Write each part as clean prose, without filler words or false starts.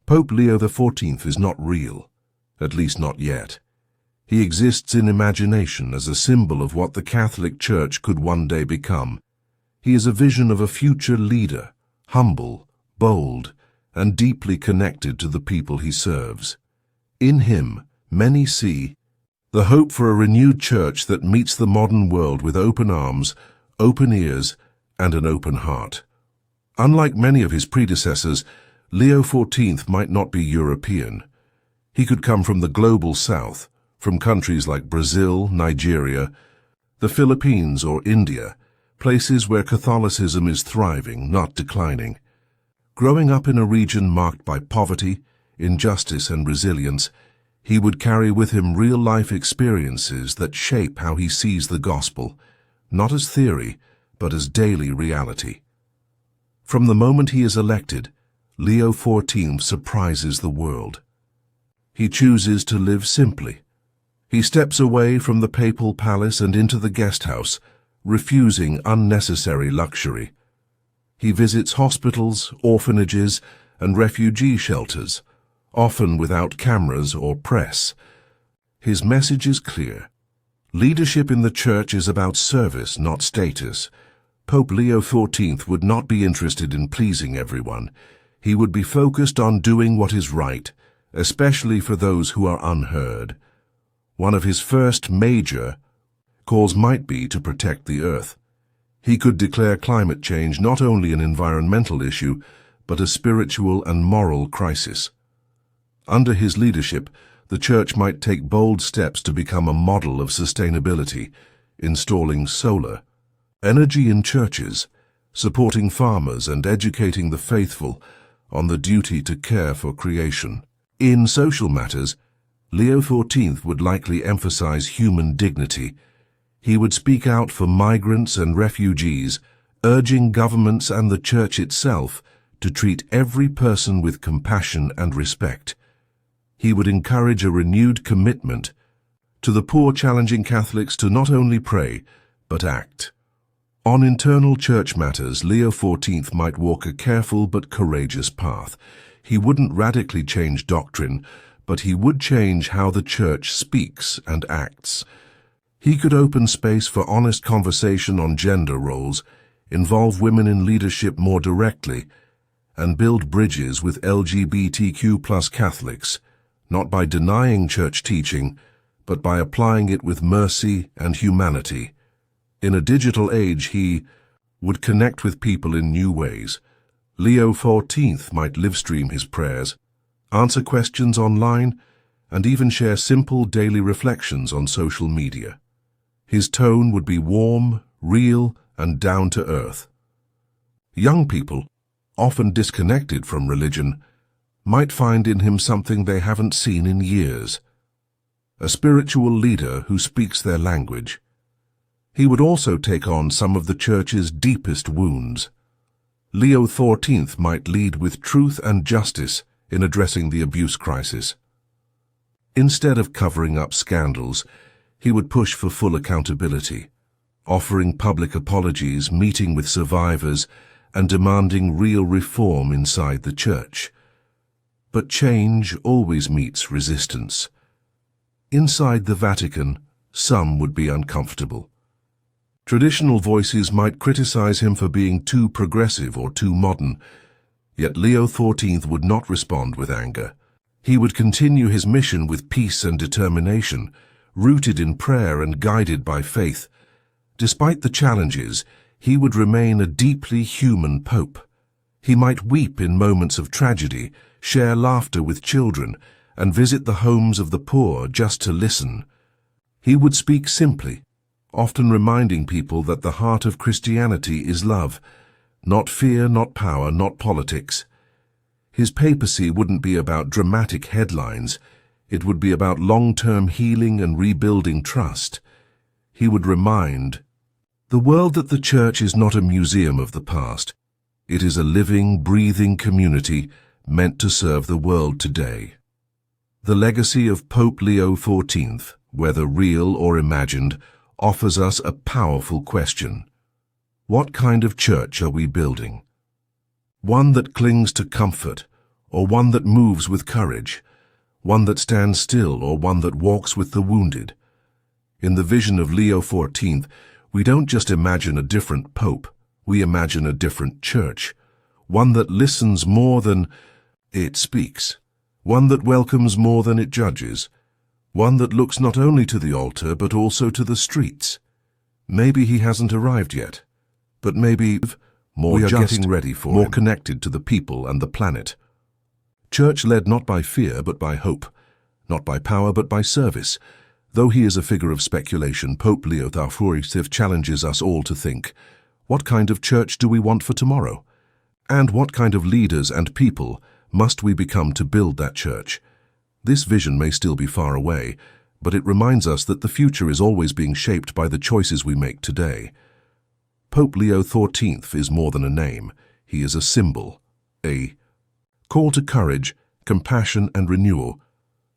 Pope Leo XIV is not real, at least not yet. He exists in imagination as a symbol of what the Catholic Church could one day become. He is a vision of a future leader, humble, bold, and deeply connected to the people he serves. In him, many see the hope for a renewed church that meets the modern world with open arms, open ears, and an open heart. Unlike many of his predecessors, Leo XIV might not be European. He could come from the global south, from countries like Brazil, Nigeria, the Philippines, or India, places where Catholicism is thriving, not declining. Growing up in a region marked by poverty, injustice, and resilience, he would carry with him real-life experiences that shape how he sees the gospel, not as theory, but as daily reality. From the moment he is elected, Leo XIV surprises the world. He chooses to live simply. He steps away from the papal palace and into the guest house, refusing unnecessary luxury. He visits hospitals, orphanages, and refugee shelters, often without cameras or press. His message is clear. Leadership in the Church is about service, not status. Pope Leo XIV would not be interested in pleasing everyone. He would be focused on doing what is right, especially for those who are unheard. One of his first major calls might be to protect the earth. He could declare climate change not only an environmental issue, but a spiritual and moral crisis. Under his leadership, the Church might take bold steps to become a model of sustainability, installing solar energy in churches, supporting farmers and educating the faithful on the duty to care for creation. In social matters, Leo XIV would likely emphasize human dignity. He would speak out for migrants and refugees, urging governments and the Church itself to treat every person with compassion and respect. He would encourage a renewed commitment to the poor, challenging Catholics to not only pray, but act. On internal church matters, Leo XIV might walk a careful but courageous path. He wouldn't radically change doctrine, but he would change how the Church speaks and acts. He could open space for honest conversation on gender roles, involve women in leadership more directly, and build bridges with LGBTQ+ Catholics, not by denying church teaching, but by applying it with mercy and humanity. In a digital age, he would connect with people in new ways. Leo XIV might live-stream his prayers, answer questions online, and even share simple daily reflections on social media. His tone would be warm, real, and down-to-earth. Young people, often disconnected from religion, might find in him something they haven't seen in years, a spiritual leader who speaks their language. He would also take on some of the Church's deepest wounds. Leo XIV might lead with truth and justice in addressing the abuse crisis. Instead of covering up scandals, he would push for full accountability, offering public apologies, meeting with survivors, and demanding real reform inside the Church. But change always meets resistance. Inside the Vatican, some would be uncomfortable. Traditional voices might criticize him for being too progressive or too modern, yet Leo XIV would not respond with anger. He would continue his mission with peace and determination, rooted in prayer and guided by faith. Despite the challenges, he would remain a deeply human pope. He might weep in moments of tragedy, share laughter with children, and visit the homes of the poor just to listen. He would speak simply, often reminding people that the heart of Christianity is love, not fear, not power, not politics. His papacy wouldn't be about dramatic headlines. It would be about long-term healing and rebuilding trust. He would remind the world that the Church is not a museum of the past. It is a living, breathing community meant to serve the world today. The legacy of Pope Leo XIV, whether real or imagined, offers us a powerful question. What kind of church are we building? One that clings to comfort, or one that moves with courage, one that stands still or one that walks with the wounded? In the vision of Leo XIV, we don't just imagine a different pope, we imagine a different church, one that listens more than it speaks, one that welcomes more than it judges, one that looks not only to the altar but also to the streets. Maybe he hasn't arrived yet, but maybe we are getting ready for more connected to the people and the planet. Church led not by fear but by hope, not by power but by service. Though he is a figure of speculation, Pope Leo XIV challenges us all to think, what kind of church do we want for tomorrow? And what kind of leaders and people must we become to build that church? This vision may still be far away, but it reminds us that the future is always being shaped by the choices we make today. Pope Leo XIV is more than a name. He is a symbol, a call to courage, compassion and renewal.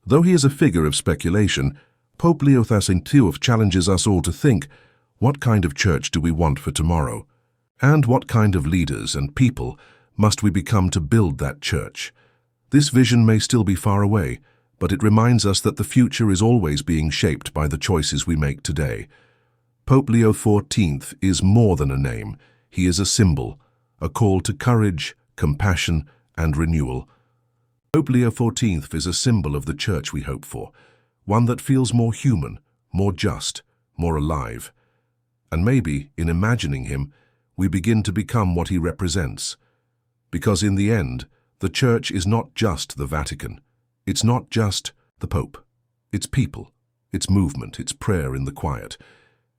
Though he is a figure of speculation, Pope Leo XIV challenges us all to think, what kind of church do we want for tomorrow? And what kind of leaders and people must we become to build that church? This vision may still be far away, but it reminds us that the future is always being shaped by the choices we make today. Pope Leo XIV is more than a name. He is a symbol, a call to courage, compassion, and renewal. Pope Leo XIV is a symbol of the church we hope for, one that feels more human, more just, more alive. And maybe, in imagining him, we begin to become what he represents. Because in the end, the church is not just the Vatican. It's not just the Pope. It's people, it's movement, it's prayer in the quiet.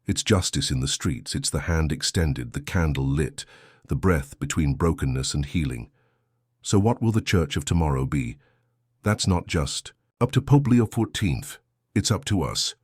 It's justice in the streets, it's the hand extended, the candle lit, the breath between brokenness and healing. So what will the church of tomorrow be? That's not just up to Pope Leo XIV. It's up to us.